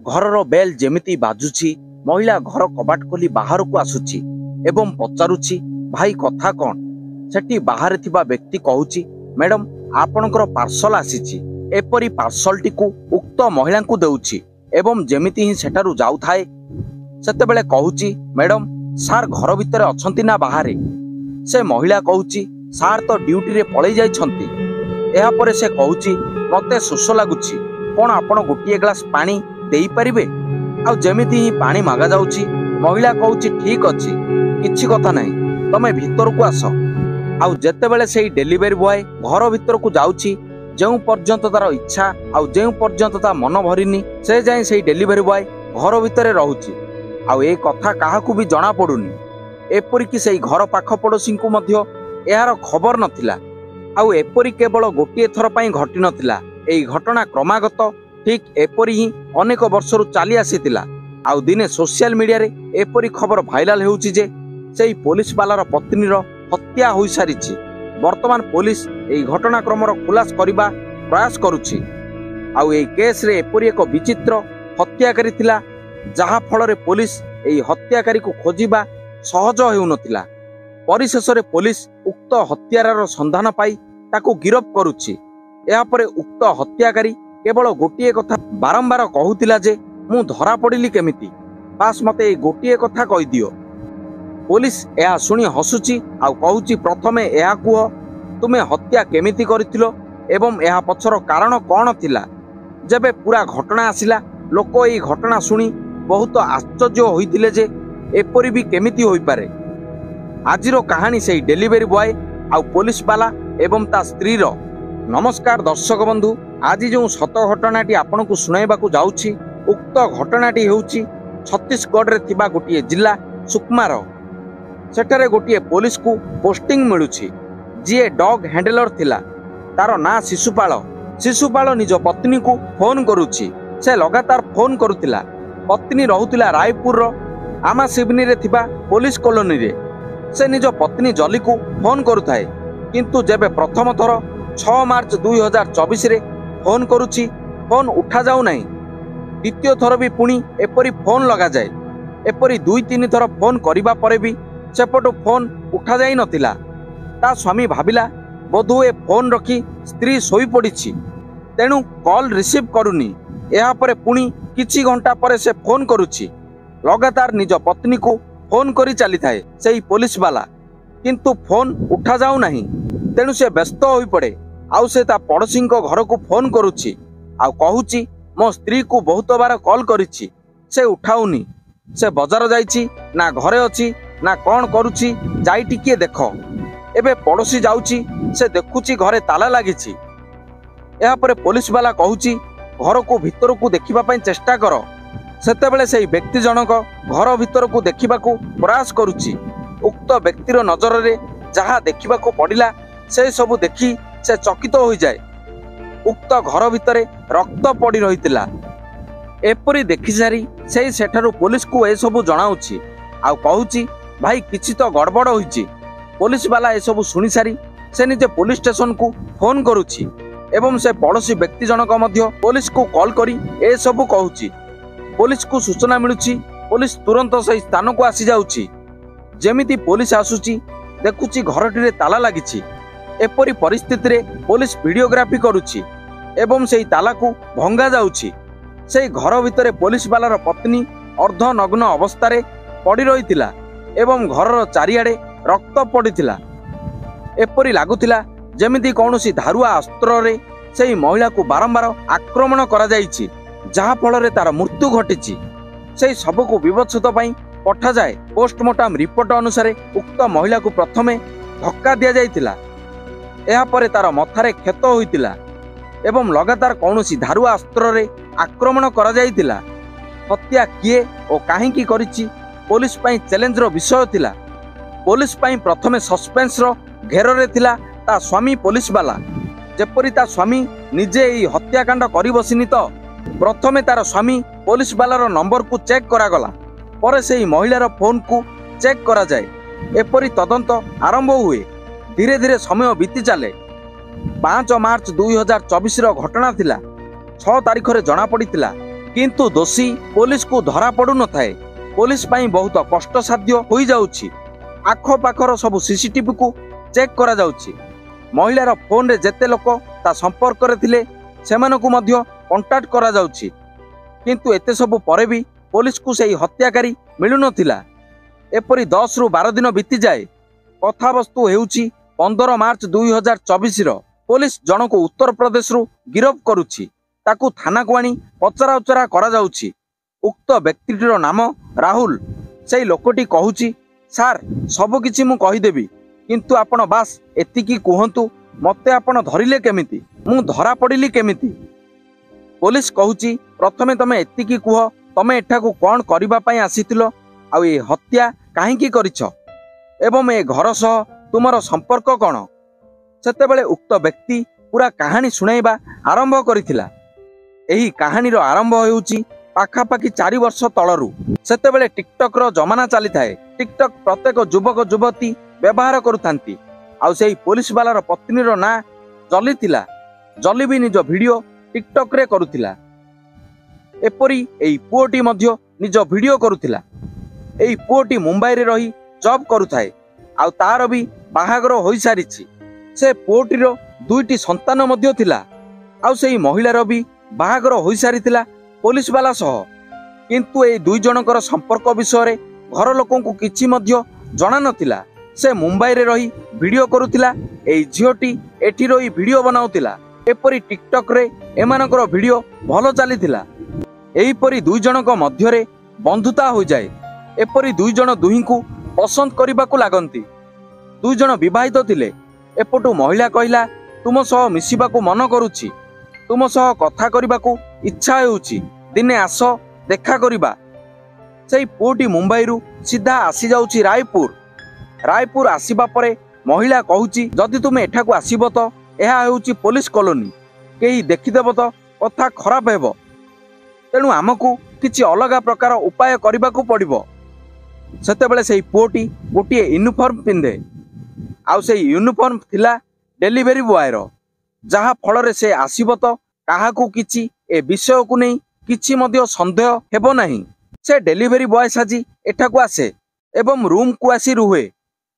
घरर bell जेमिति बाजुछि महिला घर कबाट खोली बाहर को आसुछि एवं पचारुछि भाई कथा कौन। सेठी बाहर थिबा व्यक्ति कहूछि मैडम आपणकर पार्सल आसीछि। एपरी पार्सल टी को उक्त महिला को देउछि एवं जेमिति ही सेठारु जाउ थाए सेतेबेले कहूछि मैडम सार घर भितर अछंती ना बाहरे। से महिला कहूछि सार तो ड्यूटी रे पळै जाइछंती। एहा परे से कहूछि मते शोष लागुछि कोन आपण गोटिए ग्लास पानी देई परिबे। आ जेमिति ही पानी मागा जाउछि महिला कहूछि ठीक अछि किछि कथा नाही तमे भीतर को आस। आ जेतेबेले सेही डेलीवरी बॉय घर भीतर को जाउछि जेउ पर्यंत तार इच्छा आउ जेउ पर्यंत ता मन भरिनी से जाय सेही डेलीवरी बॉय घर भितर रहुछि। आउ ए कथा काहाकू भी जणा पडुनी। एपरिकी सेही घर पाख पड़ोसी को मध्य एहार खबर नथिला। आउ एपरि केवल गोटिए थर पई घटी नथिला। एई घटना क्रमागत ठीक एपरि ही अनेक वर्षरु चाली आसीतिला। आउ दिने सोशल मीडिया रे एपरि खबर भाइराल हेउछि जे सेही पुलिस बालार पत्नीर हत्या होई सारिछि। वर्तमान पुलिस एई घटनाक्रमर खुलास करबा प्रयास करुछि। आउ एई केस रे एपरि एक विचित्र हत्याकारी थिला जहा फल रे पुलिस एई हत्याकारी को खोजिबा सहज हेउनथिला। परिशेष रे पुलिस उक्त हत्यारार संधान पाई ताकू गिरफ करुछि। एहा परे उक्त हत्याकारी केवल गोटिए कथा बारंबार कहूतिला जे मु धरा पड़िली केमिति बास मते गोटिए कथा कहि दियो। पुलिस एहा सुनी हसुची आ कहूची प्रथमे एहा कुह तुमे हत्या केमिति करिथिलो एवं एहा पछर कारण कोन थिला। जेबे पूरा घटना आसिला लोक एई घटना सुनी बहुत आश्चर्य होइथिले जे एपरि भी केमिति होई पारे। आजिरो कहानी सेही डेलीवरी बॉय आ पुलिस बाला एवं ता स्त्री रो। नमस्कार दर्शक बंधु, आज जो सत घटनाटी आपनकु सुनाइबाकू जाउछि उक्त घटनाटी हेउछि छत्तीसगढ़ रे थिबा गोटिए जिला सुकमार। सेठारे गोटिए पुलिस को पोस्टिंग मिलुछि जी डॉग हैंडलर थिला। तार ना शिशुपाल। शिशुपाल निज पत्नी को फोन करुछि। से लगातार फोन करुतिला। पत्नी रहुतिला रायपुर रो आमा सिवनी रे थिबा पुलिस कॉलोनी रे। से निज पत्नी जली को फोन करुथाए किंतु जेबे प्रथम थर 6 मार्च 2024 रे फोन करुछि फोन उठा जाउ नाही। द्वितीय थर भी पुणी एपरी फोन लगा जाए। एपरी 2-3 थर फोन करिबा परे भी सेपटो फोन उठा जाई नथिला। ता स्वामी भाबिला बोधुए फोन रखी स्त्री सोई पड़िछि तेणु कॉल रिसीव करुनी। एहा परे पुणी किछि घंटा परे से फोन करुछि। लगातार निज पत्नी को फोन करी चली थाए सेही पुलिस वाला किंतु फोन उठा जाऊ नाही। तेणु से व्यस्त होई पड़े। आउ से ता पड़ोसी घर को फोन करुछि आउ कहूछि मो स्त्री को बहुत बार कॉल करिछि से उठाउनी। से बजार जाइछि ना घरे अछि ना कौन करुछि जाई टिकिए देख। एबे पड़ोसी जाउछि से देखुछि घरे ताला लागिछि। एहा परे पुलिस वाला कहूछि घर को भीतर को देखिबा पई चेष्टा कर। सेतेबेले सेही व्यक्ति जनक घर भीतर को देखिबा को प्रयास करुछि। उक्त व्यक्तिर नजर रे जहा देखिबा को पड़िला से सब देखि से चकित होई जाए। उक्त घर भितरे रक्त पड़ी रहितिला। एपरी देखि सारी सेही सेठारु पुलिस को ए सब जणाउछि आ कहूछि भाई किछि तो गड़बड़ होइछि। पुलिस वाला ए सब सुनि सारी से निजे पुलिस स्टेशन को फोन करुछि एवं से पड़ोसी व्यक्ति जनक मध्य पुलिस को कॉल करी ए सब कहूछि। पुलिस को सूचना मिलुछि। पुलिस तुरंत से स्थान को आसी जाउछि। जेमिति पुलिस आसुछि देखुछि घरटिरे ताला लागिछि। एपरी परिस्थिति रे पुलिस वीडियोग्राफी करुछि एवं सेही ताला को भंगा जाउछि। सेही घर भितरे पुलिस वालार पत्नी अर्धनग्न अवस्था रे पड़ी रहितिला एवं घरर चारिआडे रक्त पड़िथिला। एपरी लागुथिला जेमिति कौनसी धारुआ अस्त्र रे सेही महिला को बारंबार आक्रमण करा जाइछि जहा फल रे तार मृत्यु घटिछि। सेही सब को विवच्छेद पई पठा जाए। पोस्टमार्टम रिपोर्ट अनुसार उक्त महिला को प्रथमे धक्का दिया जाइतिला। एहा परे तार मथारे क्षत होइतिला एवं लगातार कौनसी धारुआ अस्त्र रे आक्रमण करा जाइतिला। हत्या किए ओ काहेकि करिछि पुलिस पई चैलेंज रो विषय थिला। पुलिस पई प्रथमे सस्पेंस रो घेर रे थिला ता स्वामी पुलिस वाला। जेपरि ता स्वामी निजे एई हत्याकांड करि बसिनी तो प्रथमे तार स्वामी पुलिस वालार नंबर को चेक करा गला परे सेही महिलार फोन को चेक करा जाए। एपरि तदंत आरंभ हुए। धीरे धीरे समय बीती चले। 5 मार्च 2024 घटना थिला। 6 तारिख रे जना पड़ितिला किंतु दोषी पुलिस को धरा पड़ू न थाए। पुलिस पाई बहुत कष्टसाध्य हो जाउछि। आखो पाखर सब सीसीटीवी को चेक करा जाउछि। महिलार फोन रे जेते लोक ता संपर्क रे थिले सेमानकु मध्य कांटेक्ट करा जाउछि। किंतु एते सब परे भी पुलिस को सेही हत्याकारी मिलु नथिला। एपरी 10 रु 12 दिन बीती जाए। कथावस्तु हेउछि 15 मार्च 2024 रो। पुलिस जनक उत्तर प्रदेश रु गिरफ करुछि। ताकू थाना को आनी पचरा उचरा करा जाउछि। उक्त व्यक्तिटीर नाम राहुल। सेही लोकटी कहूछि, सार सब किछि मु कहि देबी, किंतु आपण बास एतिकी कुहंतु मते आपण धरिले केमिति, मु धरा पड़िली केमिति। पुलिस कहूछि, प्रथमे तमे एतिकी कुह तमे एठाकू कोन करिबा पई आसीतिलो, आ ए हत्या काहेकी करिछ, एवं ए घर सह तुमर संपर्क कौन। सेतेबेले उक्त व्यक्ति पूरा कहानी सुनाइबा आरंभ करिथिला। एही कहानीर आरंभ हेउछि पाखापाखि 4 वर्ष तलरू। सेतेबेले टिकटक रो जमाना चली थाए। टिकटक प्रत्येक युवक युवती व्यवहार करुथांती। आउ सेही पुलिस वालार पत्नीर ना जली थिला। जली भी निज वीडियो टिकटक रे करुथिला। एपरी एई पुओटी मध्य निज वीडियो करुथिला। एई पुओटी मुंबई रे रही जॉब करुथाए। आउ तार भी बाहागर होई सारिछि। से पुओटीर 2टी संतान मध्य थिला। आउ सेही महिलार भी बाहागर होई सारिथिला पुलिस वाला सह। किंतु ए 2 जनकर संपर्क विषय रे घर लोकन को किछि मध्य जणा नथिला। से मुंबई रे रही वीडियो करुथिला। एई झियोटी एठी रही वीडियो बनाउथिला। एपरी टिकटक रे एमानकर वीडियो भलो चलीथिला। एही परी 2 जनक मध्य रे बंधुता हो जाए। एपरी 2 जन दुही को पसंद करने को लागंती। 2 जन विवाहित थिले। एपटू महिला कहिला, तुम सह मिसिबा को मन करुछि, तुम सह कथा करबा को इच्छा हेउछि, दिने आस देखा करिबा। सेही पुओटी मुंबई रु सीधा आसी जाउछि रायपुर। रायपुर आसीबा परे महिला कहूछि, जदि तुम एठाकू आसीबो तो एहा हेउछि पुलिस कॉलोनी, केही देखिदेबो तो कथा खराब हेबो, तेणु आमको किछि अलगा प्रकार उपाय करबा को पड़िबो। सेतेबेले सेही पुओटी गोटे यूनिफॉर्म पिंधे। आउ से यूनिफॉर्म थिला डेलीवरी बॉय रो, जहा फल से आसीबो तो काहाकू किछि ए विषय को नहीं किछि मध्य संदेह हेबो नहीं। से डेलीवरी बॉय साजी एठाकू आसे एवं रूम को आसी रुहे।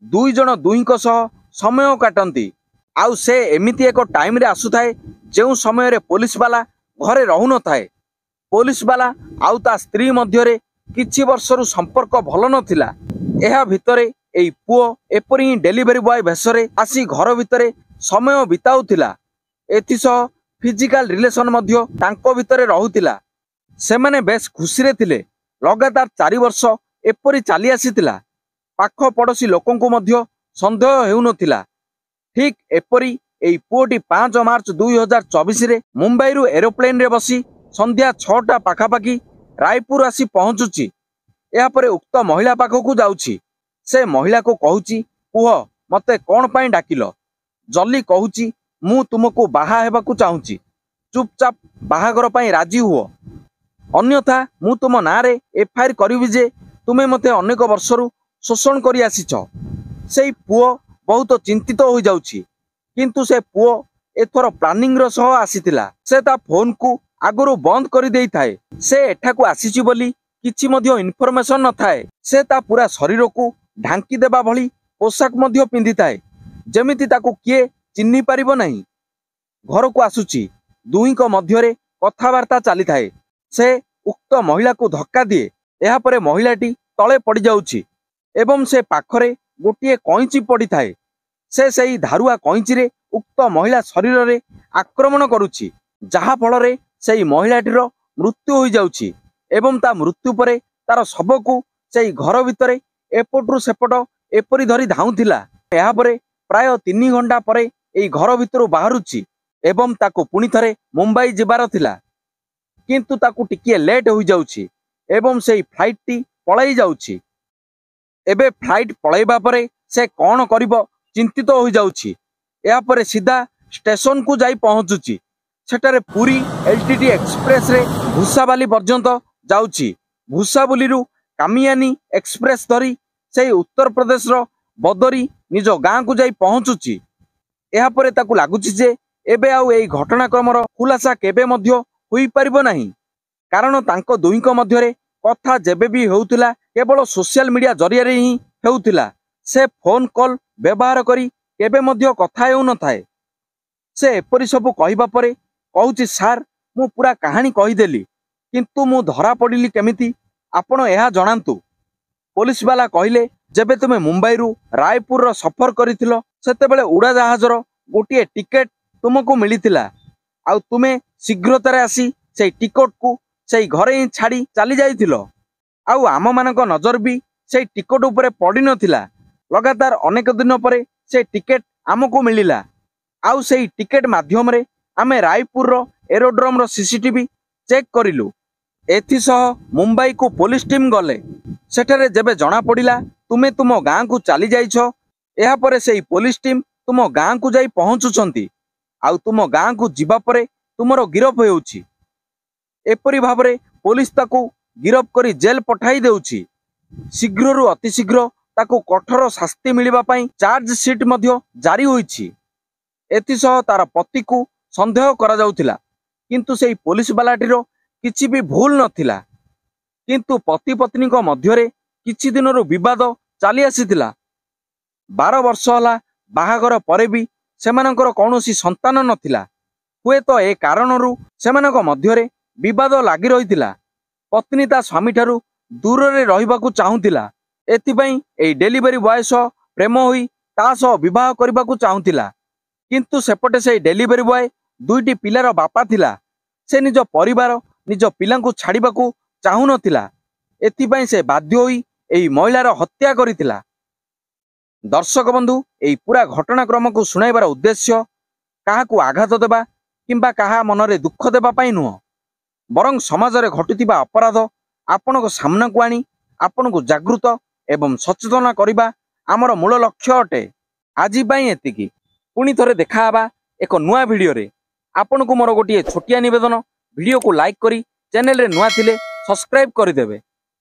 2 जन दुहींको सह समय काटंती। आउ से एमिति एक टाइम रे आसुथाए जेउ समय रे पुलिस वाला घरे रहु न थाए। पुलिस वाला आउ ता स्त्री मध्य रे किछि वर्षरु संपर्क भल नथिला। एहा भितरे एई पुओ एपरी डेलीवरी बॉय भेषरे आसी घर भितरे समय बिताउथिला। एथिसह फिजिकल रिलेशन मध्य तांको भितरे रहुथिला। सेमाने बेस खुशी रे थिले। लगातार 4 वर्ष एपरी चाली आसीथिला। पाख पड़ोसी लोकंको मध्य संदेह हेउ नथिला। ठीक एपरी एई पुओटी 5 मार्च 2024 रे मुंबई रु एरोप्लेन रे बसी संध्या 6टा पाखापाखि रायपुर आसी पहुंचुची। या परे उक्त महिला पाखकू जाउची। से महिला को कहूची, कुह मते कौन पाई डाकिलो। जल्दी कहूची, मु तुमको बाहा हेबाकू चाहूची, चुपचाप बाहागर पाई राजी हुओ, अन्यथा मु तुम नारे एफआईआर करिवि जे तुमे मते अनेक वर्षरु शोषण करी आसीछ। सेई पुओ बहुत चिंतित हो जाउची। किंतु से पुओ एथर प्लानिंग रो सह आसीतिला। से ता फोन को आगुरु बंद करी देई थाए। से एठाकू आसीची बोली किछि मध्य इनफॉरमेशन न थाए। से ता पूरा शरीर को ढांकी देबा भली पोशाक मध्य पिंधि थाए, जेमिति ताकू किए चिन्हि पारिबो नहीं। घर को आसुची। दुहींको मध्य रे कथावार्ता चली थाए। से उक्त महिला को धक्का दिए। एहा परे महिलाटी तले पड़ी जाउची एवं से पाखरे गोटिए कईची पड़ी थाए। से सेही धारुआ कईची रे उक्त महिला शरीर रे आक्रमण करुची, जहा फल रे सेही महिलाटीर मृत्यु हो जाउची एवं ता मृत्यु परे तार शव को सेही घर भितरे एपटू सेपट एपरी धरी धाउथिला। एहा परे प्राय 3 घंटा परे एई घर भितरु बाहरुची एवं ताको पुनी थरे मुंबई जिबार थिला। किंतु ताको टिकिए लेट हो जाउची एवं सेही फ्लाइट टी पळाई जाउची। एबे फ्लाइट पळाइबा परे से कोन करिवो चिंतित हो जाउची। एहा परे सीधा स्टेशन को जाई पहुंचुची। सेटारे पूरी एलटीटी एक्सप्रेस रे भूसाबाली पर्यंत जाउची। भूसाबुली रु कामियानी एक्सप्रेस धरी से उत्तर प्रदेश रो बदरी निज गाँ को जाई पहुंचुची। एहा परे ताकू लागुची जे एबे आउ एई घटनाक्रमर खुलासा केबे मध्य होई परिबो नाही। कारण तांको दुईको मध्यरे कथा जेबे भी हेउतिला केवल सोशल मीडिया जरिया ही हेउतिला। से फोन कॉल व्यवहार करी केबे मध्य कथा हेउ न थाए। से एपरि सब कहिबा परे कहूची सार मु पूरा कहानी कहीदेली किंतु मु धरा पड़िली केमिति आपण एहा जणांतु। पुलिस वाला कहले जेबे तुमे मुंबई रु रायपुर रो सफर करिथिलो सेतेबेले उड़ाजाहाजर गोटे टिकेट तुमको मिलिथिला आउ तुमे शीघ्रतारे आसी सेई टिकट को सेई घरे ही छाड़ी चली जाइथिलो। आउ आम मानक नजर भी सेई टिकट उपरे पड़ी नथिला। लगातार अनेक दिन परे से टिकेट आमको मिलिला। आउ सेई टिकेट माध्यम रे आमे रायपुर रो एरोड्रोम रो सीसीटीवी चेक करिलु। एथिसह मुंबई को पुलिस टीम गले। सेठारे जेबे जना पड़िला तुमे तुम गाँ को चली जाइछ एहा परे सेई पुलिस टीम तुम गाँ को जाई पहुंचुछंती आउ तुम गाँ को जिबा परे तुमरो गिरफ हेउछि। एपरि भाबरे पुलिस ताकू गिरफ करी जेल पठाई देउछि। शीघ्ररु अति शीघ्र ताकू कठोर शास्ति मिलिबा पई चार्ज शीट मध्य जारी होइछि। एथिसह तार पति को संदेह करा जाउथिला किंतु सेई पुलिस बालाटीरो किछि भी भूल नथिला। किंतु पति पत्नी को मध्यरे किछि दिनरो विवाद चली आसीथिला। 12 वर्ष होला बाहागर परे भी सेमानकर कौनसी संतान नथिला। हुए तो ए कारणरू सेमानक मध्यरे विवाद लागि रहिथिला। पत्नी ता स्वामी ठारू दूर रे रहिबाकू चाहुथिला। एथिपई ए डेलीवरी बॉय सह प्रेम होई ता सह विवाह करबाकू चाहुथिला। किंतु सेपटे से डेलीवरी बॉय दुईटी पिलार बापा थिला। से निज परिवार निज पिलांकू छाड़िबाकू चाहू नथिला। एथिपई से बाध्य होई एई महिलार हत्या करिथिला। दर्शक बंधु एई पूरा घटनाक्रम को सुनाइबार उद्देश्य काहाकू आघात देबा किंबा काहा मनरे दुख देबा पई नुह बरं समाज रे घटुतिबा अपराध आपनको सामना को आनी आपनको जागृत एवं सचेतन करिबा आमर मूल लक्ष्य अटे। आजि पई एतिकी पुणी थरे देखा हबा एक नुआ वीडियो रे। आपनको मोर गोटिए छोटिया निवेदन वीडियो को लाइक करी चैनल रे नुआ थिले सब्सक्राइब करिदेबे।